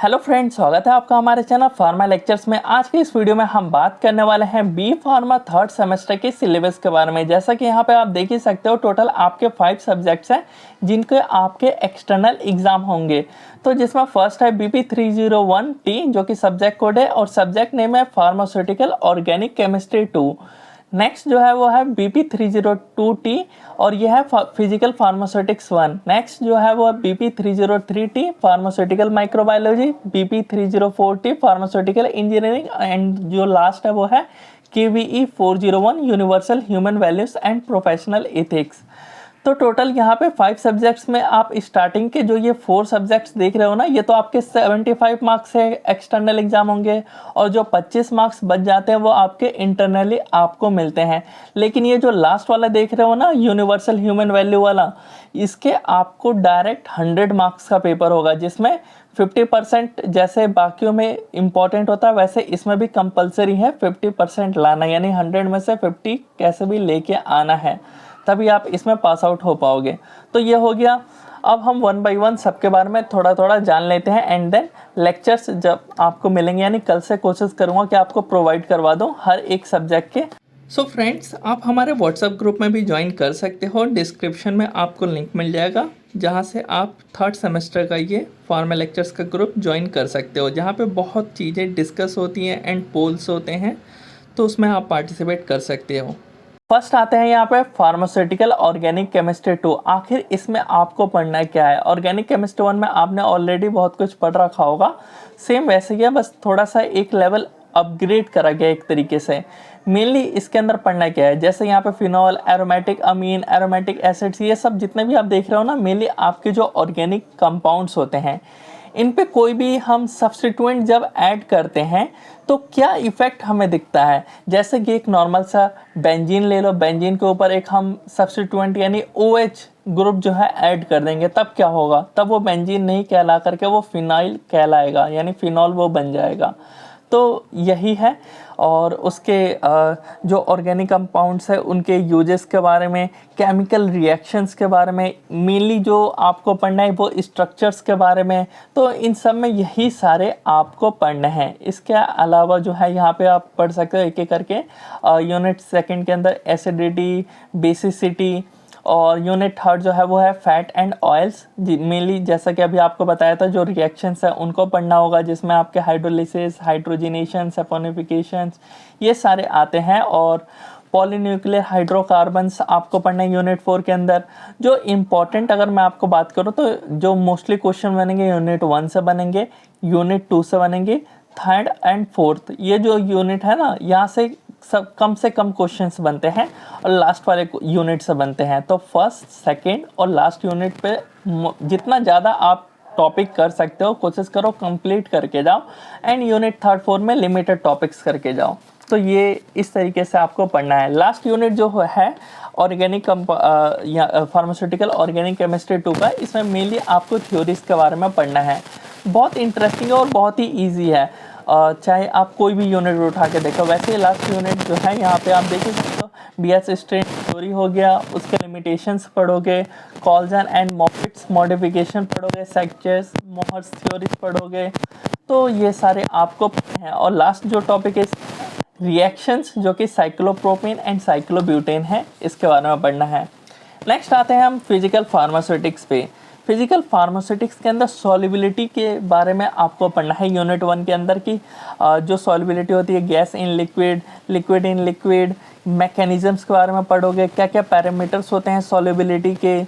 Hello friends, स्वागत है आपका हमारे चैनल फार्मा लेक्चर्स में। आज के इस वीडियो में हम बात करने वाले हैं बी फार्मा थर्ड सेमेस्टर के सिलेबस के बारे में। जैसा कि यहाँ पे आप देख ही सकते हो, टोटल आपके 5 सब्जेक्ट्स हैं जिनके आपके एक्सटर्नल एग्जाम होंगे। तो जिसमें फर्स्ट है BP301T जो कि सब्जेक्ट कोड है और सब्जेक्ट नेम है फार्मास्यूटिकल ऑर्गेनिक केमिस्ट्री 2। नेक्स्ट जो है वो है BP302T और यह है फिजिकल फार्मास्यूटिक्स 1। नेक्स्ट जो है वो है BP303T pharmaceutical microbiology, BP304T pharmaceutical engineering and जो लास्ट है वो है KVE401 universal human values and professional ethics. तो टोटल यहाँ पे 5 सब्जेक्ट्स में आप स्टार्टिंग के जो ये 4 सब्जेक्ट्स देख रहे हो ना, ये तो आपके 75 मार्क्स से एक्सटर्नल एग्जाम होंगे और जो 25 मार्क्स बच जाते हैं वो आपके इंटरनली आपको मिलते हैं। लेकिन ये जो लास्ट वाला देख रहे हो ना, यूनिवर्सल ह्यूमन वैल्यू वाला, इसके आपको डायरेक्ट 100 मार्क्स का पेपर होगा, जिसमें 50% जैसे बाकियों में इम्पॉर्टेंट होता है वैसे इसमें भी कंपलसरी है 50% लाना, यानी 100 में से 50 कैसे भी लेके आना है, तभी आप इसमें पास आउट हो पाओगे। तो ये हो गया। अब हम 1 बाय 1 सबके बारे में थोड़ा थोड़ा जान लेते हैं एंड देन लेक्चर्स जब आपको मिलेंगे, यानी कल से कोशिश करूँगा कि आपको प्रोवाइड करवा दूँ हर एक सब्जेक्ट के। सो फ्रेंड्स, आप हमारे व्हाट्सएप ग्रुप में भी ज्वाइन कर सकते हो। डिस्क्रिप्शन में आपको लिंक मिल जाएगा जहाँ से आप थर्ड सेमेस्टर का ये फार्मा लेक्चर्स का ग्रुप ज्वाइन कर सकते हो, जहाँ पे बहुत चीज़ें डिस्कस होती हैं एंड पोल्स होते हैं, तो उसमें आप पार्टिसिपेट कर सकते हो। फर्स्ट आते हैं यहाँ पे फार्मास्यूटिकल ऑर्गेनिक केमिस्ट्री 2। आखिर इसमें आपको पढ़ना क्या है? ऑर्गेनिक केमिस्ट्री 1 में आपने ऑलरेडी बहुत कुछ पढ़ रखा होगा, सेम वैसे ही है, बस थोड़ा सा एक लेवल अपग्रेड करा गया एक तरीके से। मेनली इसके अंदर पढ़ना क्या है, जैसे यहाँ पे फिनॉल, एरोमेटिक अमीन, एरोमेटिक एसिड्स, ये सब जितने भी आप देख रहे हो ना, मेनली आपके जो ऑर्गेनिक कंपाउंड्स होते हैं, इन पे कोई भी हम सब्स्टिट्यूएंट जब ऐड करते हैं तो क्या इफ़ेक्ट हमें दिखता है। जैसे कि एक नॉर्मल सा बेंजीन ले लो, बेंजीन के ऊपर एक हम सब्स्टिट्यूएंट यानी OH ग्रुप जो है ऐड कर देंगे, तब क्या होगा? तब वो बेंजीन नहीं कहला करके वो फिनाइल कहलाएगा, यानी फिनॉल वो बन जाएगा। तो यही है। और उसके जो ऑर्गेनिक कंपाउंड्स है उनके यूजेस के बारे में, केमिकल रिएक्शंस के बारे में, मेनली जो आपको पढ़ना है वो स्ट्रक्चर्स के बारे में। तो इन सब में यही सारे आपको पढ़ने हैं। इसके अलावा जो है यहाँ पे आप पढ़ सकते हो एक एक करके। यूनिट सेकंड के अंदर एसिडिटी, बेसिसिटी, और यूनिट थर्ड जो है वो है फैट एंड ऑयल्स। मेनली जैसा कि अभी आपको बताया था, जो रिएक्शंस है उनको पढ़ना होगा, जिसमें आपके हाइड्रोलिसिस, हाइड्रोजिनेशन, सैपोनिफिकेशंस, ये सारे आते हैं। और पॉलीन्यूक्लियर हाइड्रोकार्बन्स आपको पढ़ना है यूनिट 4 के अंदर। जो इम्पॉर्टेंट अगर मैं आपको बात करूँ तो जो मोस्टली क्वेश्चन बनेंगे यूनिट 1 से बनेंगे, यूनिट 2 से बनेंगे, थर्ड एंड फोर्थ, ये जो यूनिट है ना, यहाँ से सब कम से कम क्वेश्चंस बनते हैं और लास्ट वाले यूनिट से बनते हैं। तो फर्स्ट, सेकंड और लास्ट यूनिट पे जितना ज़्यादा आप टॉपिक कर सकते हो कोशिश करो कंप्लीट करके जाओ, एंड यूनिट थर्ड फोर्थ में लिमिटेड टॉपिक्स करके जाओ। तो ये इस तरीके से आपको पढ़ना है। लास्ट यूनिट जो है ऑर्गेनिक फार्मास्यूटिकल ऑर्गेनिक केमिस्ट्री 2 का, इसमें मेनली आपको थ्योरीज के बारे में पढ़ना है। बहुत इंटरेस्टिंग है और बहुत ही ईजी है, चाहे आप कोई भी यूनिट उठा के देखो। वैसे लास्ट यूनिट जो है यहाँ पे आप देख सकते हो, BS स्ट्रेन थ्योरी हो गया, उसके लिमिटेशंस पढ़ोगे, कॉल्सन एंड मॉफिट्स मॉडिफिकेशन पढ़ोगे, सेक्चर्स मोहर्स थ्योरीज पढ़ोगे। तो ये सारे आपको पढ़ने हैं। और लास्ट जो टॉपिक है रिएक्शंस, जो कि साइक्लोप्रोपेन एंड साइक्लोब्यूटेन है, इसके बारे में पढ़ना है। नेक्स्ट आते हैं हम फिजिकल फार्मास्यूटिक्स पे। फिजिकल फार्मास्यूटिक्स के अंदर सॉल्युबिलिटी के बारे में आपको पढ़ना है यूनिट 1 के अंदर की। जो सॉल्युबिलिटी होती है, gas in liquid, liquid in liquid, mechanisms के बारे में पढ़ोगे, क्या क्या पैरामीटर्स होते हैं सॉल्युबिलिटी के।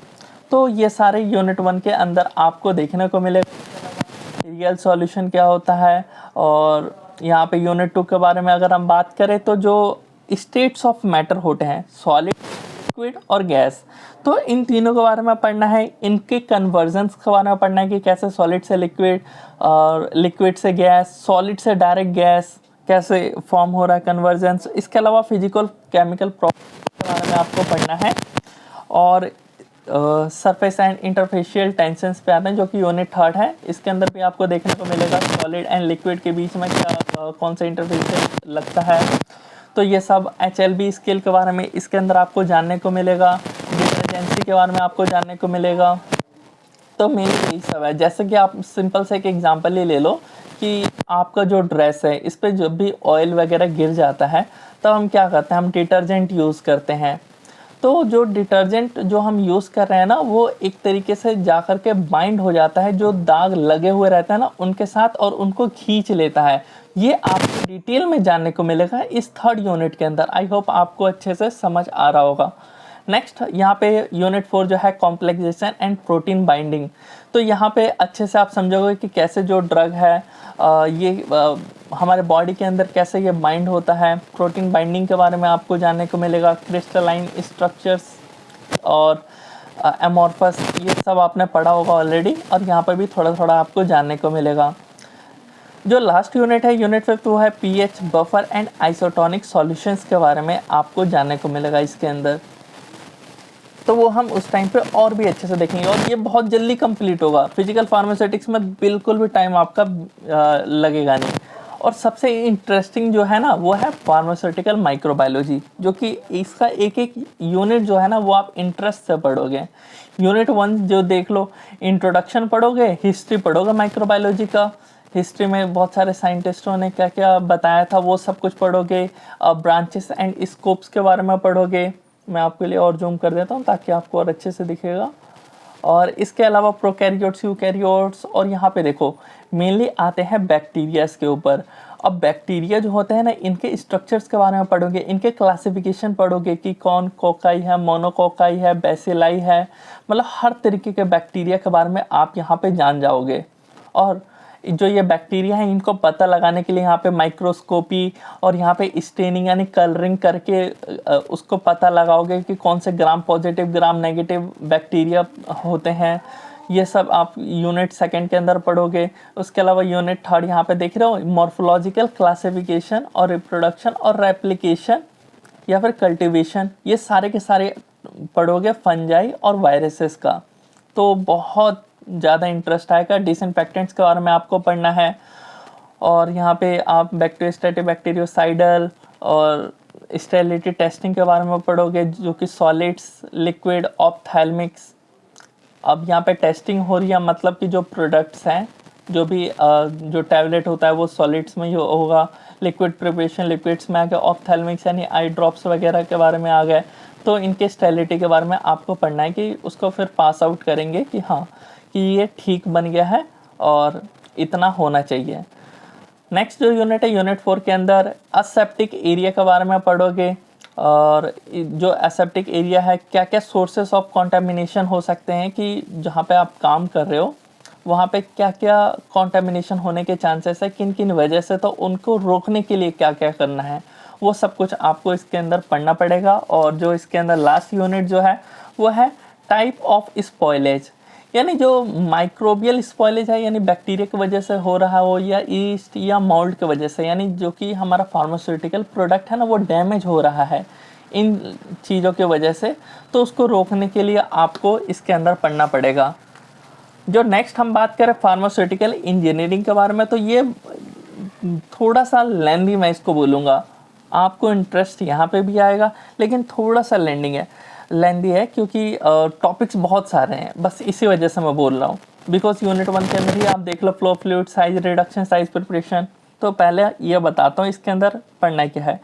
तो ये सारे यूनिट 1 के अंदर आपको देखने को मिलेगा। रियल सॉल्यूशन क्या होता है। और यहाँ पे यूनिट 2 के बारे में अगर हम बात करें तो जो स्टेट्स ऑफ मैटर होते हैं, सॉलिड, लिक्विड और गैस, तो इन तीनों के बारे में पढ़ना है। इनके कन्वर्जन्स के बारे में पढ़ना है कि कैसे सॉलिड से लिक्विड और लिक्विड से गैस, सॉलिड से डायरेक्ट गैस कैसे फॉर्म हो रहा है, कन्वर्जन्स। इसके अलावा फिजिकल केमिकल प्रॉपर्टीज के बारे में आपको पढ़ना है। और सरफेस एंड इंटरफेशियल टेंशंस पे आते हैं, जो कि यूनिट थर्ड है। इसके अंदर भी आपको देखने को मिलेगा सॉलिड एंड लिक्विड के बीच में क्या कौन सा इंटरफेशियल लगता है। तो ये सब HLB स्केल के बारे में इसके अंदर आपको जानने को मिलेगा। डिटर्जेंसी के बारे में आपको जानने को मिलेगा। तो मेन यही सब है। जैसे कि आप सिंपल से एक एग्जांपल ही ले लो कि आपका जो ड्रेस है इस पर जब भी ऑयल वगैरह गिर जाता है तो हम क्या करते हैं, हम डिटर्जेंट यूज़ करते हैं। तो जो डिटर्जेंट जो हम यूज़ कर रहे हैं ना, वो एक तरीके से जा कर के बाइंड हो जाता है जो दाग लगे हुए रहते हैं ना उनके साथ, और उनको खींच लेता है। ये आपको डिटेल में जानने को मिलेगा इस थर्ड यूनिट के अंदर। आई होप आपको अच्छे से समझ आ रहा होगा। नेक्स्ट यहाँ पे यूनिट 4 जो है कॉम्प्लेक्सेशन एंड प्रोटीन बाइंडिंग। तो यहाँ पे अच्छे से आप समझोगे कि कैसे जो ड्रग है हमारे बॉडी के अंदर कैसे ये बाइंड होता है। प्रोटीन बाइंडिंग के बारे में आपको जानने को मिलेगा, क्रिस्टलाइन स्ट्रक्चर्स और एमॉर्फस, ये सब आपने पढ़ा होगा ऑलरेडी, और यहाँ पर भी थोड़ा थोड़ा आपको जानने को मिलेगा। जो लास्ट यूनिट है यूनिट 5 वो है pH buffer and isotonic solutions के बारे में आपको जानने को मिलेगा इसके अंदर। तो वो हम उस टाइम पे और भी अच्छे से देखेंगे, और ये बहुत जल्दी कंप्लीट होगा। फिजिकल फार्मास्यूटिक्स में बिल्कुल भी टाइम आपका लगेगा नहीं। और सबसे इंटरेस्टिंग जो है ना वो है फार्मास्यूटिकल माइक्रोबायोलॉजी, जो कि इसका एक एक यूनिट जो है ना वो आप इंटरेस्ट से पढ़ोगे। यूनिट 1 जो देख लो, इंट्रोडक्शन पढ़ोगे, हिस्ट्री पढ़ोगे माइक्रोबायोलॉजी का, हिस्ट्री में बहुत सारे साइंटिस्टों ने क्या क्या बताया था वो सब कुछ पढ़ोगे। ब्रांचेस एंड स्कोप्स के बारे में पढ़ोगे। मैं आपके लिए और जूम कर देता हूँ ताकि आपको और अच्छे से दिखेगा। और इसके अलावा प्रोकैरियोट्स, यूकैरियोट्स, और यहाँ पे देखो मेनली आते हैं बैक्टीरियाज के ऊपर। अब बैक्टीरिया जो होते हैं ना, इनके स्ट्रक्चर्स के बारे में पढ़ोगे, इनके क्लासिफिकेशन पढ़ोगे कि कौन कोकाई है, मोनोकोकाई है, बेसिलाई है, मतलब हर तरीके के बैक्टीरिया के बारे में आप यहाँ पे जान जाओगे। और जो ये बैक्टीरिया है इनको पता लगाने के लिए यहाँ पे माइक्रोस्कोपी और यहाँ पे स्टेनिंग यानी कलरिंग करके उसको पता लगाओगे कि कौन से gram positive gram negative bacteria होते हैं। ये सब आप यूनिट 2 के अंदर पढ़ोगे। उसके अलावा यूनिट 3 यहाँ पे देख रहे हो, मॉर्फोलॉजिकल क्लासिफिकेशन और रिप्रोडक्शन और रेप्लिकेशन या फिर कल्टिवेशन, ये सारे के सारे पढ़ोगे फंजाई और वायरसेस का। तो बहुत ज़्यादा इंटरेस्ट आएगा। डिसइंफेक्टेंट्स के बारे में आपको पढ़ना है, और यहाँ पे आप बैक्टीरियोस्टैटिक, बैक्टीरियोसाइडल और स्टेरिलिटी टेस्टिंग के बारे में पढ़ोगे, जो कि सॉलिड्स, लिक्विड, ऑप्थैल्मिक्स। अब यहाँ पे टेस्टिंग हो रही है, मतलब कि जो प्रोडक्ट्स हैं, जो भी जो टैबलेट होता है वो सॉलिड्स में ही होगा, लिक्विड प्रिपरेशन लिक्विड्स में आ गया, ऑप्थैल्मिक्स यानी आई ड्रॉप्स वगैरह के बारे में आ गए। तो इनके स्टेरिलिटी के बारे में आपको पढ़ना है कि उसको फिर पास आउट करेंगे कि हाँ कि ये ठीक बन गया है और इतना होना चाहिए। नेक्स्ट जो यूनिट है यूनिट 4 के अंदर असेप्टिक एरिया के बारे में पढ़ोगे, और जो असेप्टिक एरिया है क्या क्या सोर्सेस ऑफ कॉन्टामिनेशन हो सकते हैं, कि जहाँ पे आप काम कर रहे हो वहाँ पे क्या क्या कॉन्टामिनेशन होने के चांसेस है, किन किन वजह से, तो उनको रोकने के लिए क्या क्या करना है, वो सब कुछ आपको इसके अंदर पढ़ना पड़ेगा। और जो इसके अंदर लास्ट यूनिट जो है वो है टाइप ऑफ स्पॉइलेज, यानी जो माइक्रोबियल स्पॉइलेज है, यानी बैक्टीरिया की वजह से हो रहा हो या ईस्ट या मोल्ड की वजह से, यानी जो कि हमारा फार्मास्यूटिकल प्रोडक्ट है ना वो डैमेज हो रहा है इन चीज़ों की वजह से, तो उसको रोकने के लिए आपको इसके अंदर पढ़ना पड़ेगा। जो नेक्स्ट हम बात करें फार्मास्यूटिकल इंजीनियरिंग के बारे में, तो ये थोड़ा सा लेंदी मैं इसको बोलूँगा, आपको इंटरेस्ट यहाँ पे भी आएगा लेकिन थोड़ा सा लेंदी है क्योंकि टॉपिक्स बहुत सारे हैं, बस इसी वजह से मैं बोल रहा हूँ। बिकॉज यूनिट 1 के अंदर ही आप देख low flow fluid, size reduction, size preparation. तो पहले ये बताता हूँ इसके अंदर पढ़ना क्या है।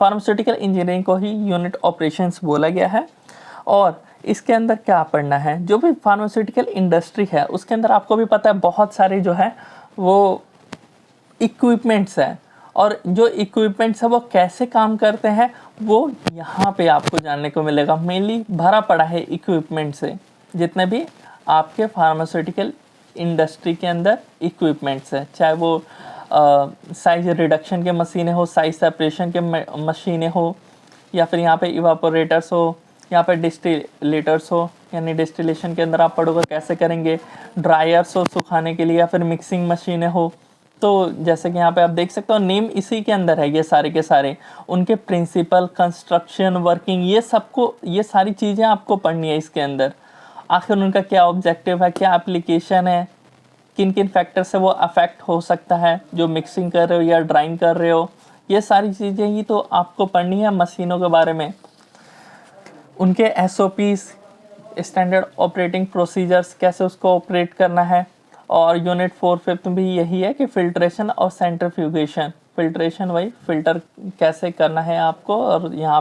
फार्मास्यूटिकल इंजीनियरिंग को ही यूनिट ऑपरेशंस बोला गया है, और इसके अंदर क्या पढ़ना है, जो भी फार्मास्यूटिकल इंडस्ट्री है उसके अंदर आपको भी पता है बहुत सारे जो है वो इक्विपमेंट्स हैं, और जो इक्विपमेंट्स है वो कैसे काम करते हैं वो यहाँ पे आपको जानने को मिलेगा। मेनली भरा पड़ा है इक्विपमेंट से, जितने भी आपके फार्मास्यूटिकल इंडस्ट्री के अंदर इक्विपमेंट्स है, चाहे वो साइज रिडक्शन के मशीनें हो, साइज सेपरेशन के मशीनें हो, या फिर यहाँ पे इवापोरेटर्स हो, यहाँ पे डिस्टिलेटर्स हो, यानी डिस्टिलेशन के अंदर आप पढ़ोगे कैसे करेंगे, ड्रायर्स हो सुखाने के लिए, या फिर मिक्सिंग मशीनें हो। तो जैसे कि यहाँ पे आप देख सकते हो नेम इसी के अंदर है, ये सारे के सारे उनके प्रिंसिपल, कंस्ट्रक्शन, वर्किंग, ये सारी चीज़ें आपको पढ़नी है इसके अंदर। आखिर उनका क्या ऑब्जेक्टिव है, क्या एप्लीकेशन है, किन किन फैक्टर से वो अफेक्ट हो सकता है, जो मिक्सिंग कर रहे हो या ड्राइंग कर रहे हो, ये सारी चीज़ें ही तो आपको पढ़नी है। मशीनों के बारे में, उनके SOPs, स्टैंडर्ड ऑपरेटिंग प्रोसीजर्स, कैसे उसको ऑपरेट करना है। और यूनिट 4/5 भी यही है कि फिल्ट्रेशन और सेंट्रीफ्यूगेशन, फिल्ट्रेशन वही फिल्टर कैसे करना है आपको। और यहाँ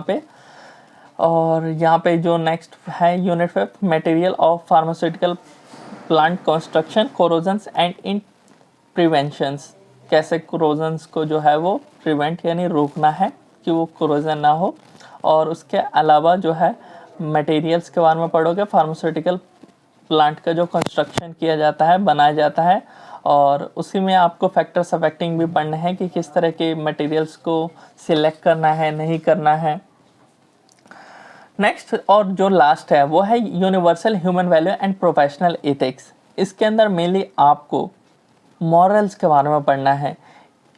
पे जो नेक्स्ट है unit 5 material of pharmaceutical plant construction, corrosions and in preventions, कैसे कोरोजन्स को जो है वो प्रिवेंट यानी रोकना है कि वो कोरोजन ना हो। और उसके अलावा जो है मटेरियल्स के बारे में पढ़ोगे, फार्मास्यूटिकल प्लांट का जो कंस्ट्रक्शन किया जाता है, बनाया जाता है, और उसी में आपको फैक्टर्स अफेक्टिंग भी पढ़ने हैं कि किस तरह के मटेरियल्स को सिलेक्ट करना है, नहीं करना है। नेक्स्ट और जो लास्ट है वो है universal human value and professional ethics. इसके अंदर मेनली आपको मॉरल्स के बारे में पढ़ना है,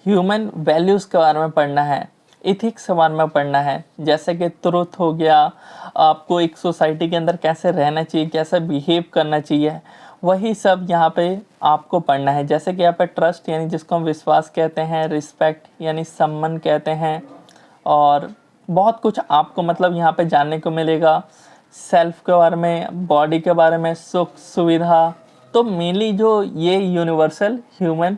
ह्यूमन वैल्यूज़ के बारे में पढ़ना है, इथिक्स के बारे में पढ़ना है, जैसे कि ट्रुथ हो गया, आपको एक सोसाइटी के अंदर कैसे रहना चाहिए, कैसे बिहेव करना चाहिए, वही सब यहाँ पे आपको पढ़ना है। जैसे कि यहाँ पे ट्रस्ट यानी जिसको हम विश्वास कहते हैं, रिस्पेक्ट यानी सम्मान कहते हैं, और बहुत कुछ आपको मतलब यहाँ पे जानने को मिलेगा। सेल्फ के बारे में, बॉडी के बारे में, सुख सुविधा। तो मेनली जो ये universal human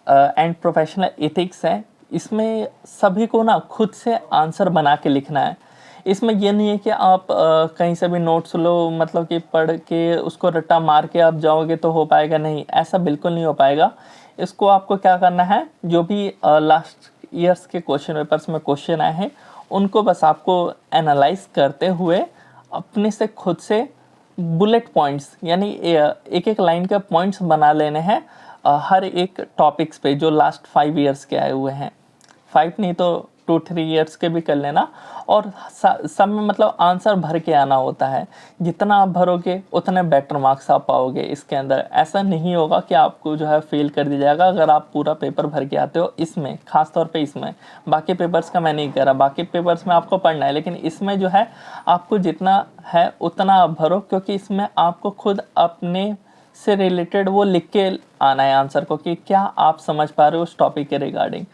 and professional ethics है, इसमें सभी को ना खुद से आंसर बना के लिखना है। इसमें ये नहीं है कि आप कहीं से भी नोट्स लो, मतलब कि पढ़ के उसको रट्टा मार के आप जाओगे तो हो पाएगा, नहीं, ऐसा बिल्कुल नहीं हो पाएगा। इसको आपको क्या करना है, जो भी लास्ट ईयर्स के क्वेश्चन पेपर्स में क्वेश्चन आए हैं उनको बस आपको एनालाइज करते हुए अपने से खुद से बुलेट पॉइंट्स यानी एक एक लाइन के पॉइंट्स बना लेने हैं हर एक टॉपिक्स पे जो लास्ट 5 ईयर्स के आए हुए हैं। 5 नहीं तो 2-3 ईयर्स के भी कर लेना, और सब में मतलब आंसर भर के आना होता है। जितना आप भरोगे उतने बेटर मार्क्स आप पाओगे इसके अंदर। ऐसा नहीं होगा कि आपको जो है फेल कर दिया जाएगा अगर आप पूरा पेपर भर के आते हो। इसमें खास तौर पे इसमें, बाकी पेपर्स का मैं नहीं कह रहा, बाकी पेपर्स में आपको पढ़ना है, लेकिन इसमें जो है आपको जितना है उतना आप भरो, क्योंकि इसमें आपको खुद अपने से रिलेटेड वो लिख के आना है आंसर को कि क्या आप समझ पा रहे हो उस टॉपिक के रिगार्डिंग।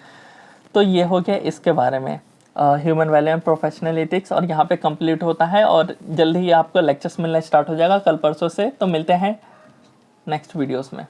तो ये हो गया इसके बारे में human value and professional ethics, और यहाँ पे कंप्लीट होता है। और जल्दी ही आपको लेक्चर्स मिलना स्टार्ट हो जाएगा कल परसों से। तो मिलते हैं नेक्स्ट वीडियोस में।